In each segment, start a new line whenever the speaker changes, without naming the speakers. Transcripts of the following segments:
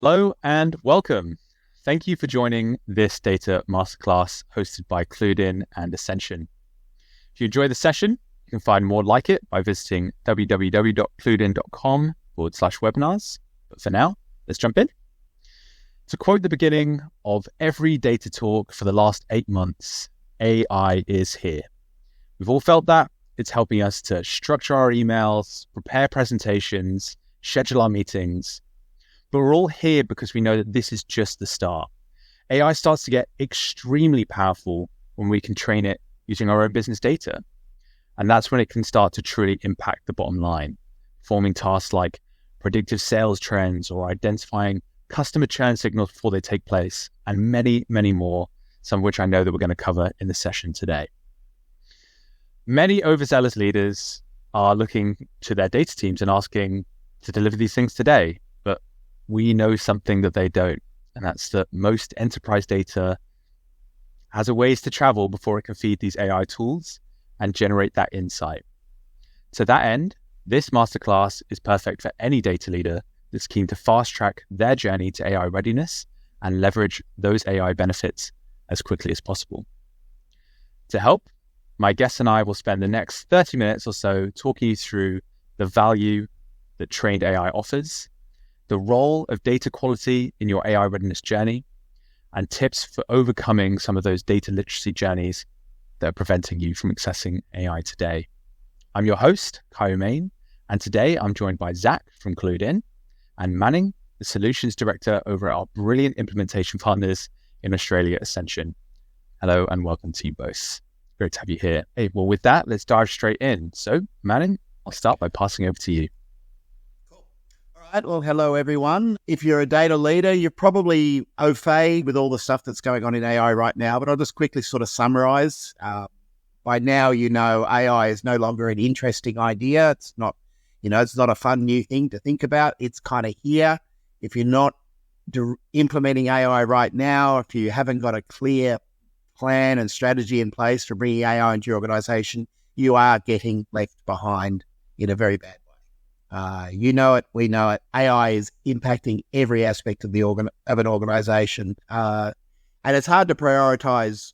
Hello and welcome. Thank you for joining this data masterclass hosted by Clued and Ascension. If you enjoy the session, you can find more like it by visiting www.cluedin.com/webinars. But for now, let's jump in. To quote the beginning of every data talk for the last 8 months, AI is here. We've all felt that. It's helping us to structure our emails, prepare presentations, schedule our meetings. But we're all here because we know that this is just the start. AI starts to get extremely powerful when we can train it using our own business data. And that's when it can start to truly impact the bottom line, performing tasks like predictive sales trends or identifying customer churn signals before they take place, and many, many more, some of which I know that we're going to cover in the session today. Many overzealous leaders are looking to their data teams and asking to deliver these things today. We know something that they don't, and that's that most enterprise data has a ways to travel before it can feed these AI tools and generate that insight. To that end, this masterclass is perfect for any data leader that's keen to fast track their journey to AI readiness and leverage those AI benefits as quickly as possible. To help, my guests and I will spend the next 30 minutes or so talking you through the value that trained AI offers, the role of data quality in your AI readiness journey, and tips for overcoming some of those data literacy journeys that are preventing you from accessing AI today. I'm your host, Kyle Main, and today I'm joined by Zach from Clued In and Manning, the Solutions Director over at our brilliant implementation partners in Australia, Ascension. Hello and welcome to you both. Great to have you here. Hey, well, with that, let's dive straight in. So, Manning, I'll start by passing over to you.
Well, hello, everyone. If you're a data leader, you're probably au fait with all the stuff that's going on in AI right now, but I'll just quickly sort of summarize. By now, you know, AI is no longer an interesting idea. It's not a fun new thing to think about. It's kind of here. If you're not implementing AI right now, if you haven't got a clear plan and strategy in place for bringing AI into your organization, you are getting left behind in a very bad way. You know it, we know it. AI is impacting every aspect of an organization, and it's hard to prioritize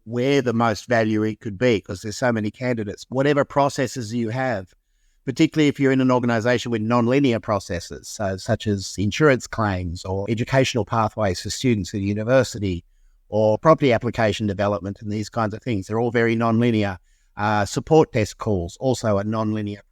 where the most value it could be because there's so many candidates. Whatever processes you have, particularly if you're in an organization with non-linear processes, such as insurance claims or educational pathways for students at university, or property application development and these kinds of things, they're all very non-linear. Support desk calls, also a non-linear.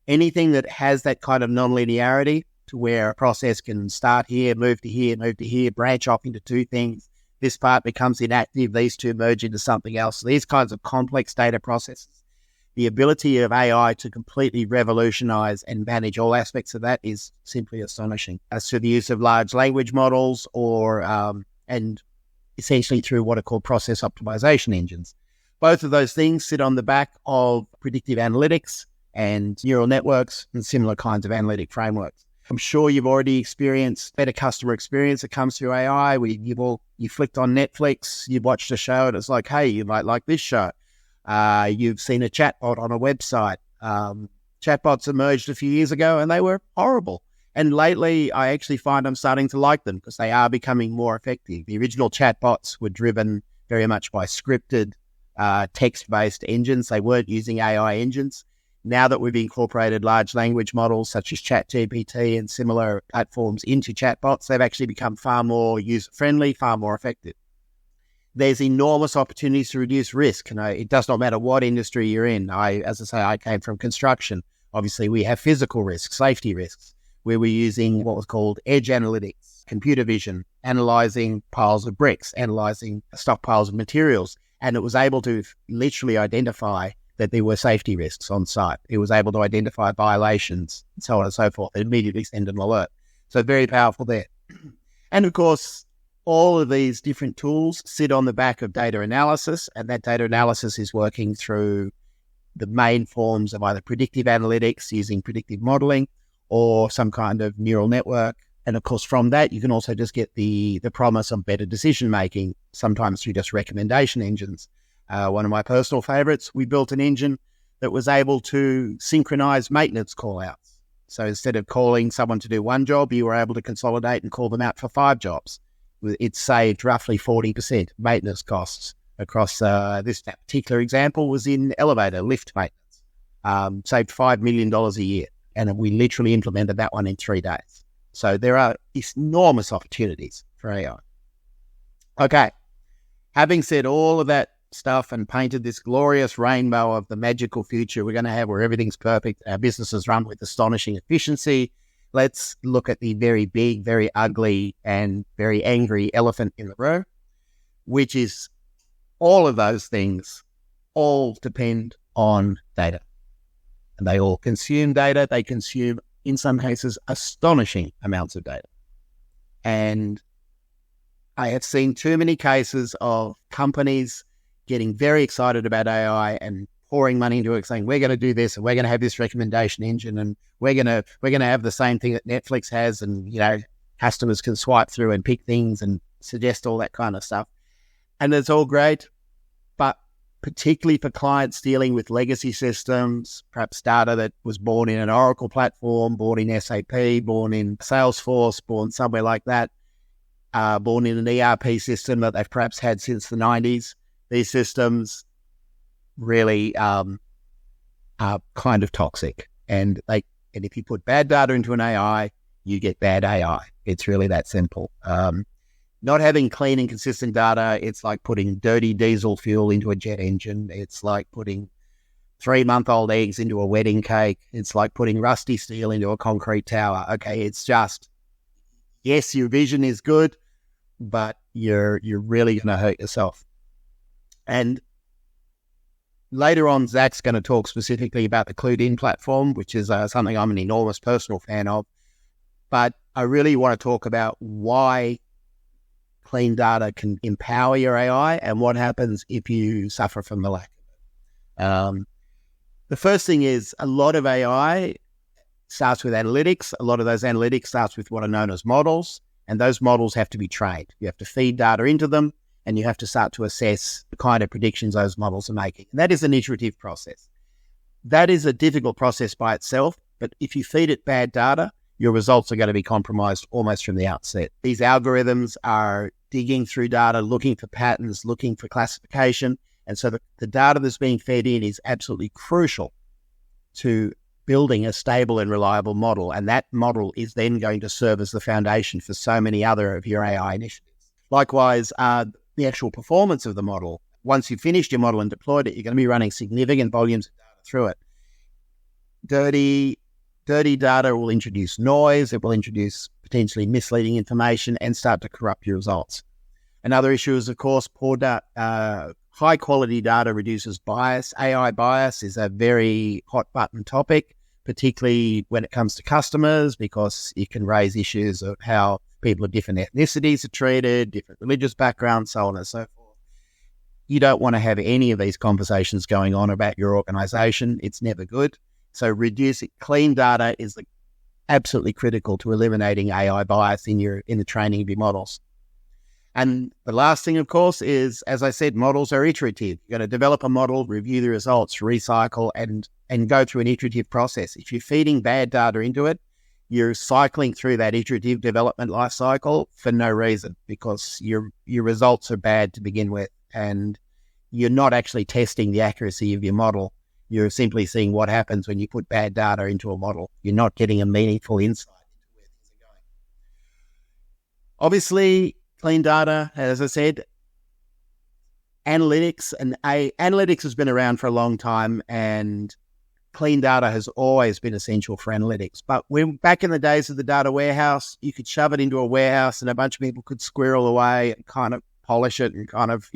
Anything that has that kind of non-linearity to where a process can start here, move to here, branch off into two things. This part becomes inactive. These two merge into something else. These kinds of complex data processes. The ability of AI to completely revolutionize and manage all aspects of that is simply astonishing. As to the use of large language models and essentially through what are called process optimization engines. Both of those things sit on the back of predictive analytics and neural networks and similar kinds of analytic frameworks. I'm sure you've already experienced better customer experience that comes through AI. You flicked on Netflix, you watched a show and it's like, hey, you might like this show. You've seen a chatbot on a website. Chatbots emerged a few years ago and they were horrible. And lately, I actually find I'm starting to like them because they are becoming more effective. The original chatbots were driven very much by scripted, text-based engines. They weren't using AI engines. Now that we've incorporated large language models such as ChatGPT and similar platforms into chatbots, they've actually become far more user-friendly, far more effective. There's enormous opportunities to reduce risk. It does not matter what industry you're in. As I say, I came from construction. Obviously, we have physical risks, safety risks, where we're using what was called edge analytics, computer vision, analyzing piles of bricks, analyzing stockpiles of materials. And it was able to literally identify that there were safety risks on site. It was able to identify violations and so on and so forth, and immediately send an alert. So very powerful there. And of course, all of these different tools sit on the back of data analysis, and that data analysis is working through the main forms of either predictive analytics using predictive modeling or some kind of neural network. And of course, from that, you can also just get the promise of better decision-making, sometimes through just recommendation engines. One of my personal favorites, we built an engine that was able to synchronize maintenance call-outs. So instead of calling someone to do one job, you were able to consolidate and call them out for 5 jobs. It saved roughly 40% maintenance costs across this particular example was in elevator lift maintenance. Saved $5 million a year. And we literally implemented that one in 3 days. So there are enormous opportunities for AI. Okay. Having said all of that stuff and painted this glorious rainbow of the magical future we're going to have where everything's perfect, our businesses run with astonishing efficiency, let's look at the very big, very ugly, and very angry elephant in the room, which is all of those things all depend on data. And they all consume data. They consume, in some cases, astonishing amounts of data. And I have seen too many cases of companies getting very excited about AI and pouring money into it, saying, we're going to do this, and we're going to have this recommendation engine, and we're going to have the same thing that Netflix has, and, customers can swipe through and pick things and suggest all that kind of stuff. And it's all great, but particularly for clients dealing with legacy systems, perhaps data that was born in an Oracle platform, born in SAP, born in Salesforce, born somewhere like that, born in an ERP system that they've perhaps had since the 90s. These systems really are kind of toxic. And if you put bad data into an AI, you get bad AI. It's really that simple. Not having clean and consistent data, it's like putting dirty diesel fuel into a jet engine. It's like putting 3-month-old eggs into a wedding cake. It's like putting rusty steel into a concrete tower. Okay, it's just, yes, your vision is good, but you're really going to hurt yourself. And later on, Zach's going to talk specifically about the Clued-In platform, which is something I'm an enormous personal fan of. But I really want to talk about why clean data can empower your AI and what happens if you suffer from the lack of it. The first thing is a lot of AI starts with analytics. A lot of those analytics starts with what are known as models, and those models have to be trained. You have to feed data into them, and you have to start to assess the kind of predictions those models are making. And that is an iterative process. That is a difficult process by itself, but if you feed it bad data, your results are going to be compromised almost from the outset. These algorithms are digging through data, looking for patterns, looking for classification. And so the data that's being fed in is absolutely crucial to building a stable and reliable model. And that model is then going to serve as the foundation for so many other of your AI initiatives. Likewise, the actual performance of the model. Once you've finished your model and deployed it, you're going to be running significant volumes of data through it. Dirty data will introduce noise, it will introduce potentially misleading information and start to corrupt your results. Another issue is, of course, poor data. High quality data reduces bias. AI bias is a very hot button topic, particularly when it comes to customers, because it can raise issues of how people of different ethnicities are treated, different religious backgrounds, so on and so forth. You don't want to have any of these conversations going on about your organization. It's never good. So reducing clean data is absolutely critical to eliminating AI bias in the training of your models. And the last thing, of course, is, as I said, models are iterative. You're going to develop a model, review the results, recycle, and go through an iterative process. If you're feeding bad data into it, you're cycling through that iterative development life cycle for no reason, because your results are bad to begin with, and you're not actually testing the accuracy of your model. You're simply seeing what happens when you put bad data into a model. You're not getting a meaningful insight into where things are going. Obviously, clean data, as I said, analytics has been around for a long time, and clean data has always been essential for analytics. But when back in the days of the data warehouse, you could shove it into a warehouse and a bunch of people could squirrel away and kind of polish it and kind of,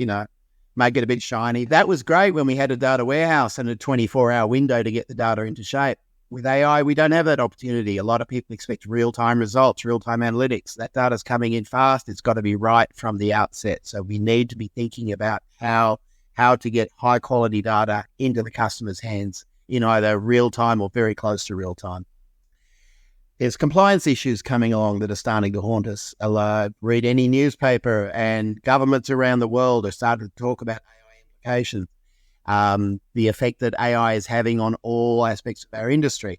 make it a bit shiny. That was great when we had a data warehouse and a 24-hour window to get the data into shape. With AI, we don't have that opportunity. A lot of people expect real-time results, real-time analytics. That data's coming in fast. It's got to be right from the outset. So we need to be thinking about how to get high-quality data into the customer's hands in either real-time or very close to real-time. There's compliance issues coming along that are starting to haunt us. Read any newspaper, and governments around the world are starting to talk about AI implications. The effect that AI is having on all aspects of our industry.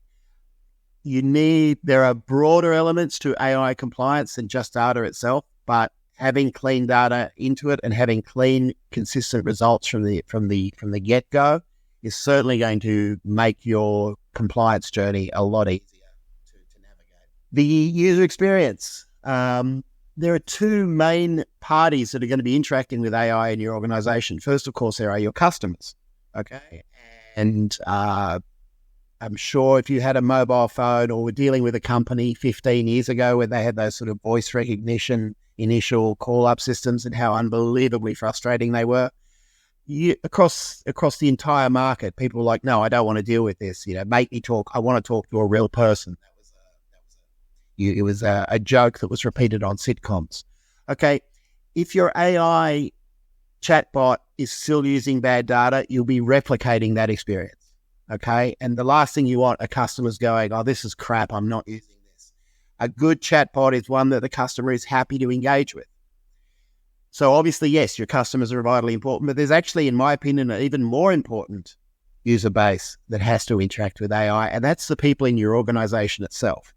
there are broader elements to AI compliance than just data itself, but having clean data into it and having clean, consistent results from the get-go is certainly going to make your compliance journey a lot easier to navigate. The user experience. There are two main parties that are going to be interacting with AI in your organization. First, of course, there are your customers. Okay. And I'm sure if you had a mobile phone or were dealing with a company 15 years ago where they had those sort of voice recognition initial call-up systems and how unbelievably frustrating they were, across the entire market, people were like, no, I don't want to deal with this. Make me talk. I want to talk to a real person. It was a joke that was repeated on sitcoms. Okay, if your AI chatbot is still using bad data, you'll be replicating that experience. Okay, and the last thing you want are customers going, oh, this is crap, I'm not using this. A good chatbot is one that the customer is happy to engage with. So obviously, yes, your customers are vitally important, but there's actually, in my opinion, an even more important user base that has to interact with AI, and that's the people in your organization itself.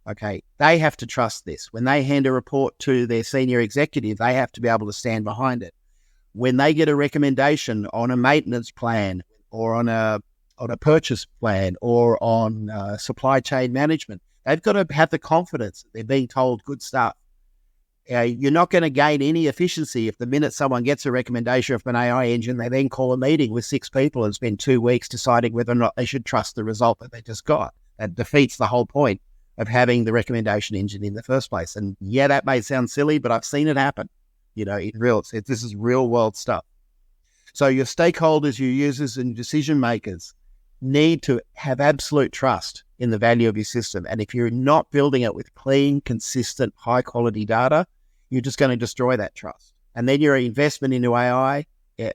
Okay, they have to trust this. When they hand a report to their senior executive, they have to be able to stand behind it. When they get a recommendation on a maintenance plan or on a purchase plan or on supply chain management, they've got to have the confidence that they're being told good stuff. You're not going to gain any efficiency if the minute someone gets a recommendation from an AI engine, they then call a meeting with 6 people and spend 2 weeks deciding whether or not they should trust the result that they just got. That defeats the whole point of having the recommendation engine in the first place. And yeah, that may sound silly, but I've seen it happen. This is real world stuff. So your stakeholders, your users and decision makers need to have absolute trust in the value of your system. And if you're not building it with clean, consistent, high quality data, you're just going to destroy that trust. And then your investment into AI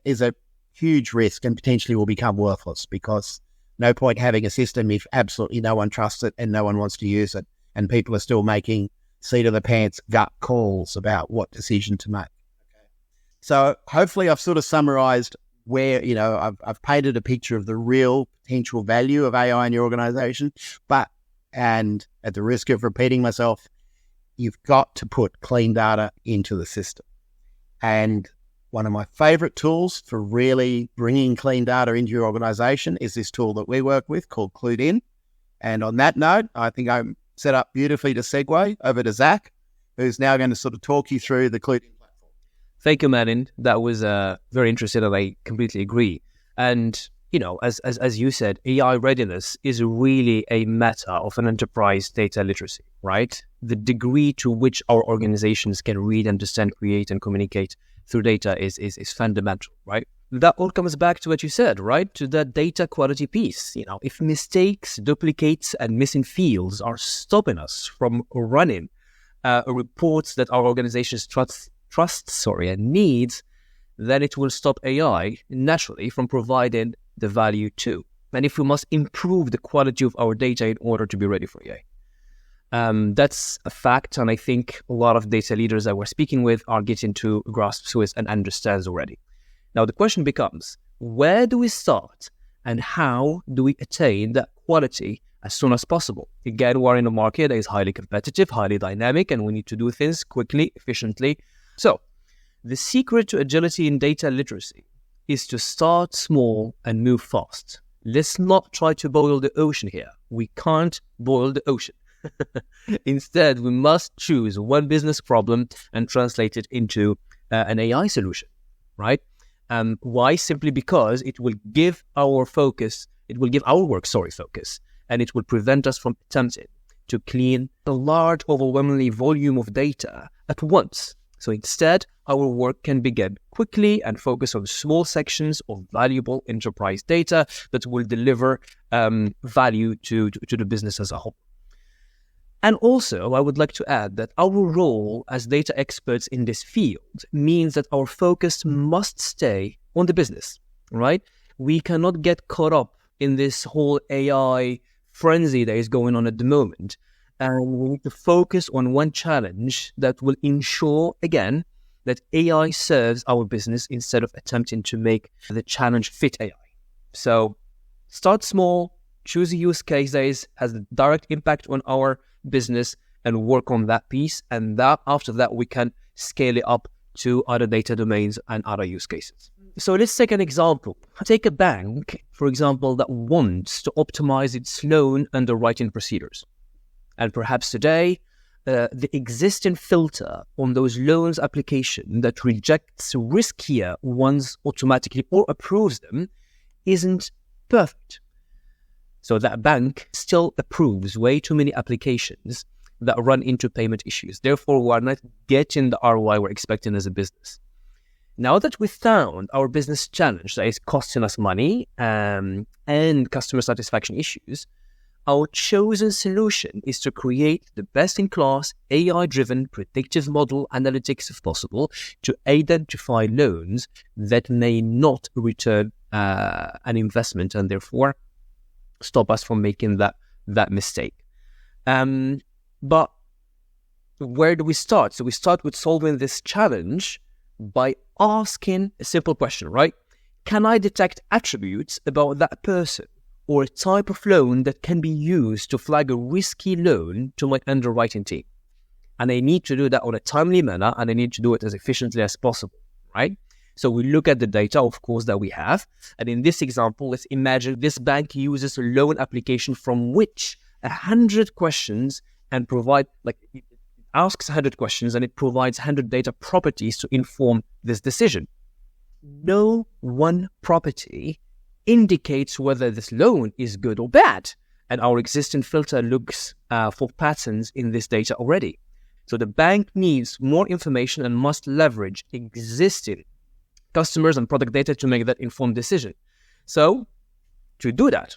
is a huge risk and potentially will become worthless, because no point having a system if absolutely no one trusts it and no one wants to use it. And people are still making seat of the pants gut calls about what decision to make. Okay. So hopefully I've sort of summarized where, I've painted a picture of the real potential value of AI in your organization, and at the risk of repeating myself, you've got to put clean data into the system. And one of my favorite tools for really bringing clean data into your organization is this tool that we work with called Clued In. And on that note, I think I'm set up beautifully to segue over to Zach, who's now going to sort of talk you through the Clued In platform.
Thank you, Manin. That was very interesting, and I completely agree. And, as you said, AI readiness is really a matter of an enterprise data literacy, right? The degree to which our organizations can read, understand, create, and communicate through data is fundamental, right? That all comes back to what you said, right? To that data quality piece. If mistakes, duplicates, and missing fields are stopping us from running reports that our organizations trusts and needs, then it will stop AI naturally from providing the value too. And if we must improve the quality of our data in order to be ready for AI. That's a fact, and I think a lot of data leaders that we're speaking with are getting to grasp with and understands already. Now the question becomes, where do we start and how do we attain that quality as soon as possible? Again, we're in a market that is highly competitive, highly dynamic, and we need to do things quickly, efficiently. So the secret to agility in data literacy is to start small and move fast. Let's not try to boil the ocean here. We can't boil the ocean. Instead, we must choose one business problem and translate it into an AI solution, right? Why? Simply because it will give our work focus, and it will prevent us from attempting to clean a large, overwhelmingly volume of data at once. So instead, our work can begin quickly and focus on small sections of valuable enterprise data that will deliver value to the business as a whole. And also, I would like to add that our role as data experts in this field means that our focus must stay on the business, right? We cannot get caught up in this whole AI frenzy that is going on at the moment. And we need to focus on one challenge that will ensure, again, that AI serves our business instead of attempting to make the challenge fit AI. So start small, choose a use case that has a direct impact on our business and work on that piece. And that after that, we can scale it up to other data domains and other use cases. So let's take an example. Take a bank, for example, that wants to optimize its loan underwriting procedures. And perhaps today, the existing filter on those loans application that rejects riskier ones automatically or approves them isn't perfect. So that bank still approves way too many applications that run into payment issues. Therefore, we are not getting the ROI we're expecting as a business. Now that we found our business challenge that is costing us money and customer satisfaction issues, our chosen solution is to create the best-in-class AI-driven predictive model analytics, if possible, to identify loans that may not return an investment and therefore stop us from making that mistake. But where do we start? So we start with solving this challenge by asking a simple question, right? Can I detect attributes about that person or a type of loan that can be used to flag a risky loan to my underwriting team? And I need to do that on a timely manner, and I need to do it as efficiently as possible, right? So we look at the data, of course, that we have. And in this example, let's imagine this bank uses a loan application from which 100 questions and it asks 100 questions and it provides 100 data properties to inform this decision. No one property indicates whether this loan is good or bad. And our existing filter looks for patterns in this data already. So the bank needs more information and must leverage existing customers and product data to make that informed decision. So to do that,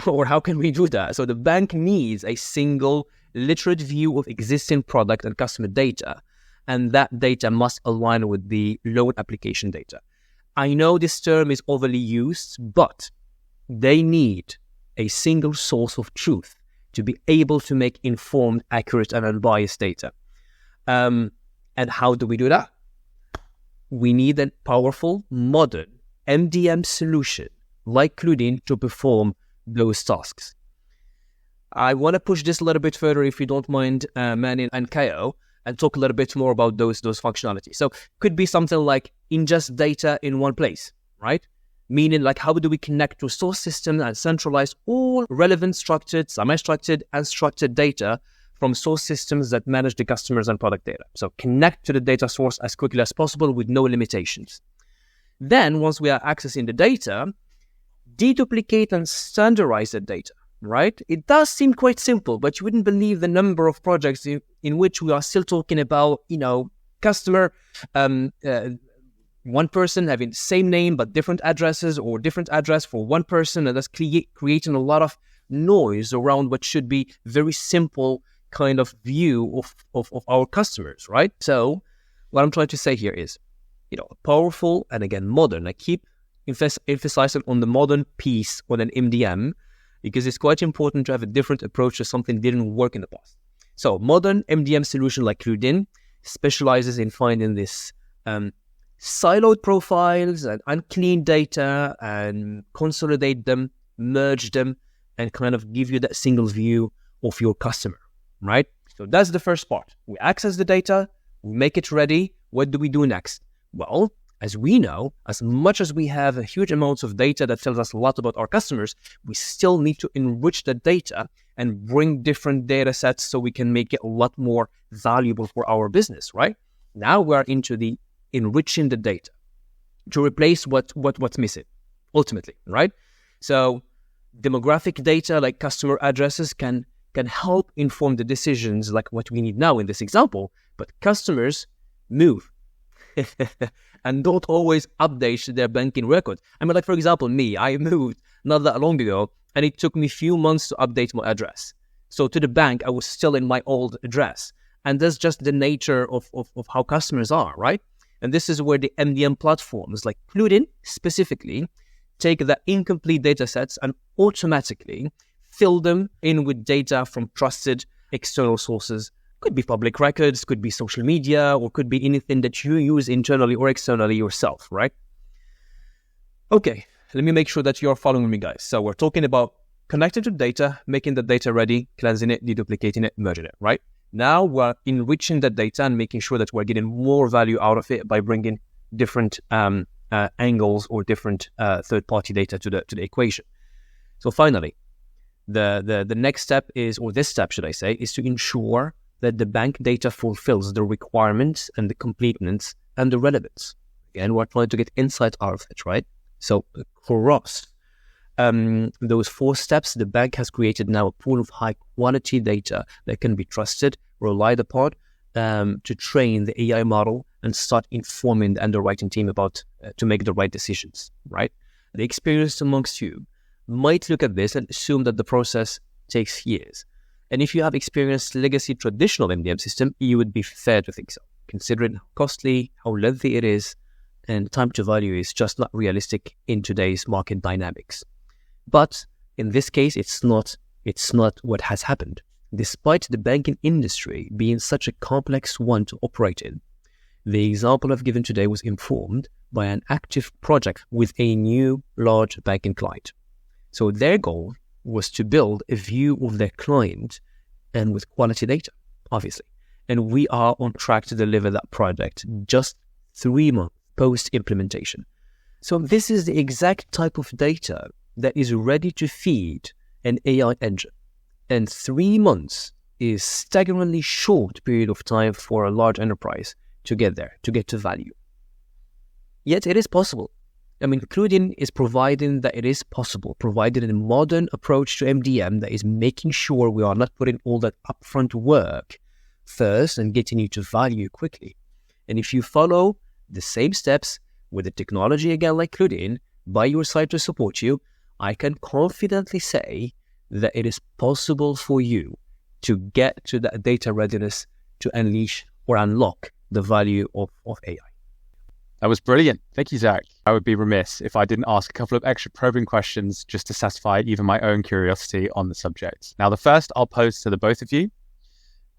or how can we do that? So the bank needs a single literate view of existing product and customer data, and that data must align with the loan application data. I know this term is overly used, but they need a single source of truth to be able to make informed, accurate, and unbiased data. And how do we do that? We need a powerful, modern MDM solution like Cluedin to perform those tasks. I want to push this a little bit further, if you don't mind, Manny and Kayo, and talk a little bit more about those functionalities. So could be something like ingest data in one place, right? Meaning like how do we connect to source system and centralize all relevant structured, semi-structured, and structured data from source systems that manage the customers and product data. So connect to the data source as quickly as possible with no limitations. Then once we are accessing the data, deduplicate and standardize the data, right? It does seem quite simple, but you wouldn't believe the number of projects in which we are still talking about, customer, one person having the same name but different addresses, or different address for one person, and that's creating a lot of noise around what should be very simple kind of view of our customers, right? So what I'm trying to say here is, powerful and again modern. I keep emphasizing on the modern piece on an MDM because it's quite important to have a different approach to something that didn't work in the past. So modern MDM solution like Cluedin specializes in finding this siloed profiles and unclean data and consolidate them, merge them, and kind of give you that single view of your customer, right? So that's the first part. We access the data, we make it ready. What do we do next? Well, as we know, as much as we have a huge amounts of data that tells us a lot about our customers, we still need to enrich the data and bring different data sets so we can make it a lot more valuable for our business, right? Now we are into the enriching the data to replace what's missing, ultimately, right? So demographic data like customer addresses can help inform the decisions like what we need now in this example, but customers move and don't always update their banking records. I mean, like, for example, me, I moved not that long ago, and it took me a few months to update my address. So to the bank, I was still in my old address. And that's just the nature of how customers are, right? And this is where the MDM platforms like Cluedin specifically take the incomplete data sets and automatically fill them in with data from trusted external sources. Could be public records, could be social media, or could be anything that you use internally or externally yourself, right? Okay, let me make sure that you're following me, guys. So we're talking about connecting to data, making the data ready, cleansing it, deduplicating it, merging it, right? Now we're enriching that data and making sure that we're getting more value out of it by bringing different angles or different third-party data to the equation. So finally, the next step is, or this step should I say, is to ensure that the bank data fulfills the requirements and the completeness and the relevance. Again, we're trying to get insight out of it, right? So across those 4 steps, the bank has created now a pool of high quality data that can be trusted, relied upon, to train the AI model and start informing the underwriting team about to make the right decisions, right? The experienced amongst you might look at this and assume that the process takes years. And if you have experienced legacy traditional MDM system, you would be fair to think so, considering how costly, how lengthy it is, and time to value is just not realistic in today's market dynamics. But in this case, it's not what has happened. Despite the banking industry being such a complex one to operate in, the example I've given today was informed by an active project with a new large banking client. So their goal was to build a view of their client and with quality data, obviously. And we are on track to deliver that project just 3 months post-implementation. So this is the exact type of data that is ready to feed an AI engine. And 3 months is staggeringly short period of time for a large enterprise to get there, to get to value. Yet it is possible. Cludin is providing that it is possible, providing a modern approach to MDM that is making sure we are not putting all that upfront work first and getting you to value quickly. And if you follow the same steps with the technology again like Cludin by your side to support you, I can confidently say that it is possible for you to get to that data readiness to unleash or unlock the value of AI.
That was brilliant. Thank you, Zach. I would be remiss if I didn't ask a couple of extra probing questions just to satisfy even my own curiosity on the subject. Now, the first I'll pose to the both of you,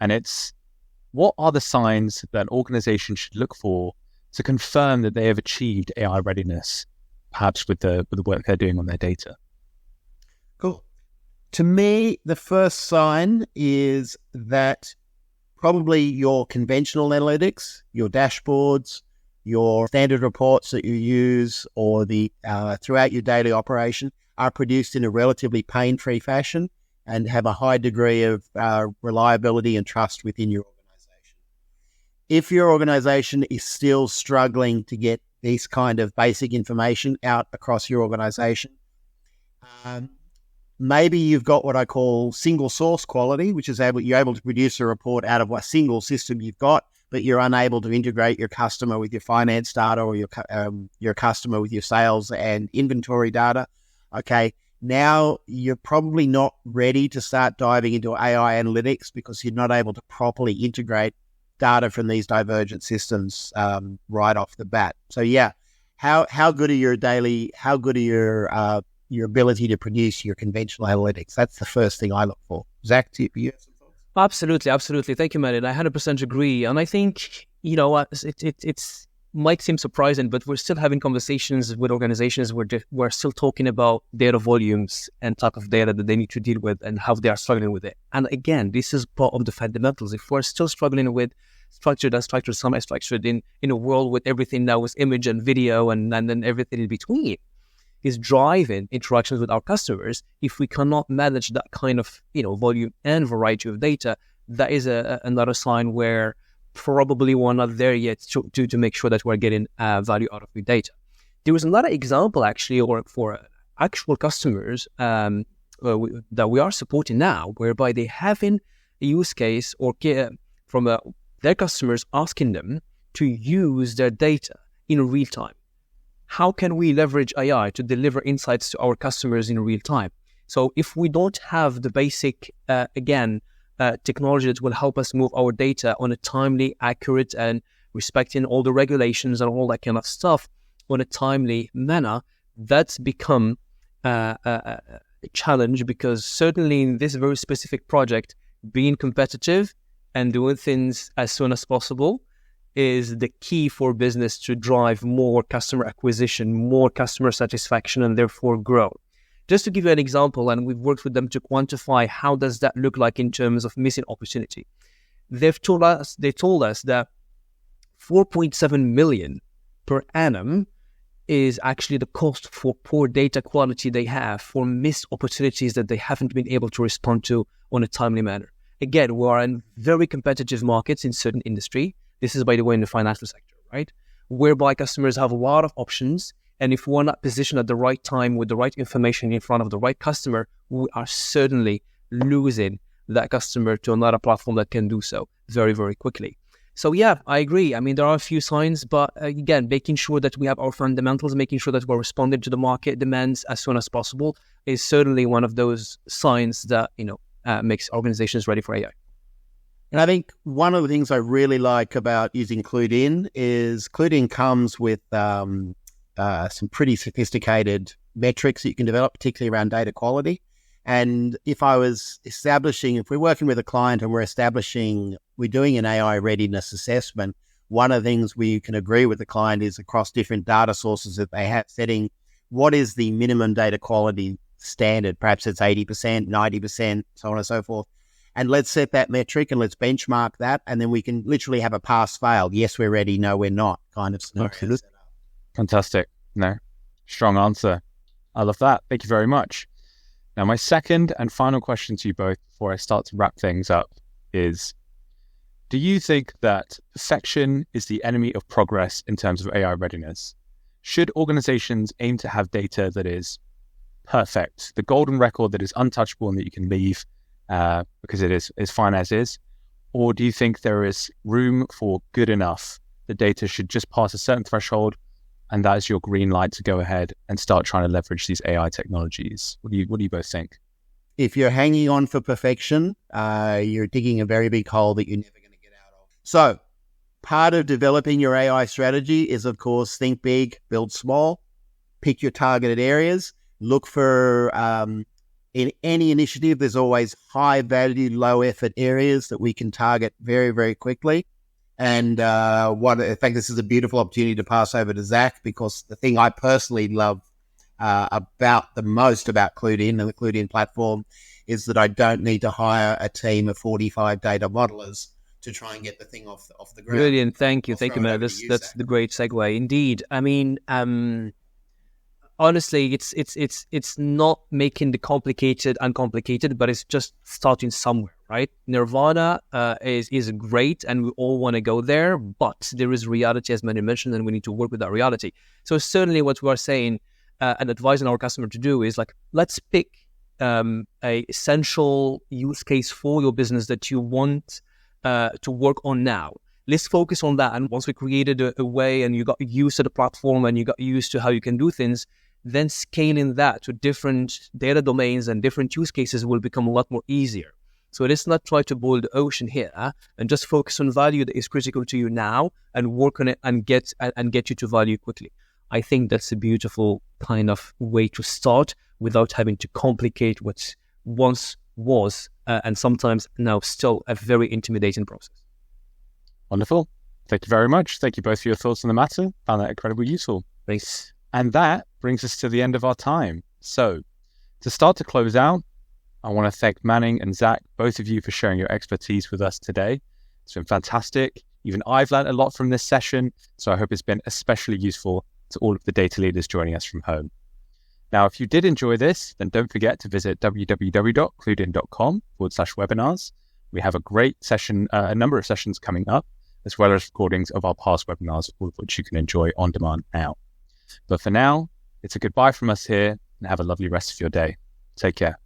and it's, what are the signs that an organization should look for to confirm that they have achieved AI readiness, perhaps with the work they're doing on their data?
Cool. To me, the first sign is that probably your conventional analytics, your dashboards, your standard reports that you use, or the throughout your daily operation, are produced in a relatively pain-free fashion and have a high degree of reliability and trust within your organization. If your organization is still struggling to get this kind of basic information out across your organization, maybe you've got what I call single source quality, which is you're able to produce a report out of a single system you've got, but you're unable to integrate your customer with your finance data, or your customer with your sales and inventory data. Okay, now you're probably not ready to start diving into AI analytics because you're not able to properly integrate data from these divergent systems right off the bat. So yeah, how good are your ability to produce your conventional analytics? That's the first thing I look for. Zach, do you have some thoughts?
Absolutely. Thank you, Matt. I 100% agree. And I think, it might seem surprising, but we're still having conversations with organizations where we're still talking about data volumes and type of data that they need to deal with and how they are struggling with it. And again, this is part of the fundamentals. If we're still struggling with structured, unstructured, semi-structured in a world with everything now with image and video and then everything in between, is driving interactions with our customers. If we cannot manage that kind of volume and variety of data, that is another sign where probably we're not there yet to make sure that we're getting value out of the data. There was another example actually, or for actual customers that we are supporting now, whereby they having a use case or from their customers asking them to use their data in real time. How can we leverage AI to deliver insights to our customers in real time? So if we don't have the basic, technology that will help us move our data on a timely, accurate, and respecting all the regulations and all that kind of stuff on a timely manner, that's become a challenge, because certainly in this very specific project, being competitive and doing things as soon as possible is the key for business to drive more customer acquisition, more customer satisfaction, and therefore grow. Just to give you an example, and we've worked with them to quantify how does that look like in terms of missing opportunity. They told us that 4.7 million per annum is actually the cost for poor data quality they have, for missed opportunities that they haven't been able to respond to on a timely manner. Again, we are in very competitive markets in certain industry. This is, by the way, in the financial sector, right? Whereby customers have a lot of options. And if we're not positioned at the right time with the right information in front of the right customer, we are certainly losing that customer to another platform that can do so very, very quickly. So yeah, I agree. I mean, there are a few signs, but again, making sure that we have our fundamentals, making sure that we're responding to the market demands as soon as possible is certainly one of those signs that, makes organizations ready for AI.
And I think one of the things I really like about using Clued-In is Clued-In comes with some pretty sophisticated metrics that you can develop, particularly around data quality. And if we're working with a client and we're doing an AI readiness assessment, one of the things we can agree with the client is across different data sources that they have, setting what is the minimum data quality standard. Perhaps it's 80%, 90%, so on and so forth. And let's set that metric and let's benchmark that. And then we can literally have a pass-fail. Yes, we're ready. No, we're not kind of scenario.
Fantastic. No, strong answer. I love that. Thank you very much. Now, my second and final question to you both before I start to wrap things up is, do you think that perfection is the enemy of progress in terms of AI readiness? Should organizations aim to have data that is perfect, the golden record that is untouchable and that you can leave because it is fine as is? Or do you think there is room for good enough? The data should just pass a certain threshold and that is your green light to go ahead and start trying to leverage these AI technologies? What do you both think?
If you're hanging on for perfection, you're digging a very big hole that you're never going to get out of. So part of developing your AI strategy is, of course, think big, build small, pick your targeted areas, look for, in any initiative, there's always high value, low effort areas that we can target very, very quickly. And in fact, this is a beautiful opportunity to pass over to Zach, because the thing I personally love about Clued-In and the Clued-In platform is that I don't need to hire a team of 45 data modelers to try and get the thing off the ground.
Brilliant. Thank you, Matt. That's the great segue. Indeed. I mean, honestly, it's not making the complicated uncomplicated, but it's just starting somewhere, right? Nirvana is great, and we all want to go there, but there is reality, as Manu mentioned, and we need to work with that reality. So certainly what we are saying and advising our customer to do is let's pick a essential use case for your business that you want to work on now. Let's focus on that. And once we created a way and you got used to the platform and you got used to how you can do things, then scaling that to different data domains and different use cases will become a lot more easier. So let's not try to boil the ocean here and just focus on value that is critical to you now and work on it and get you to value quickly. I think that's a beautiful kind of way to start without having to complicate what once was and sometimes now still a very intimidating process.
Wonderful. Thank you very much. Thank you both for your thoughts on the matter. Found that incredibly useful.
Thanks.
And that brings us to the end of our time. So to start to close out, I want to thank Manning and Zach, both of you, for sharing your expertise with us today. It's been fantastic. Even I've learned a lot from this session, so I hope it's been especially useful to all of the data leaders joining us from home. Now, if you did enjoy this, then don't forget to visit www.cluedin.com/webinars. We have a great session, a number of sessions coming up, as well as recordings of our past webinars, all of which you can enjoy on demand now. But for now, it's a goodbye from us here, and have a lovely rest of your day. Take care.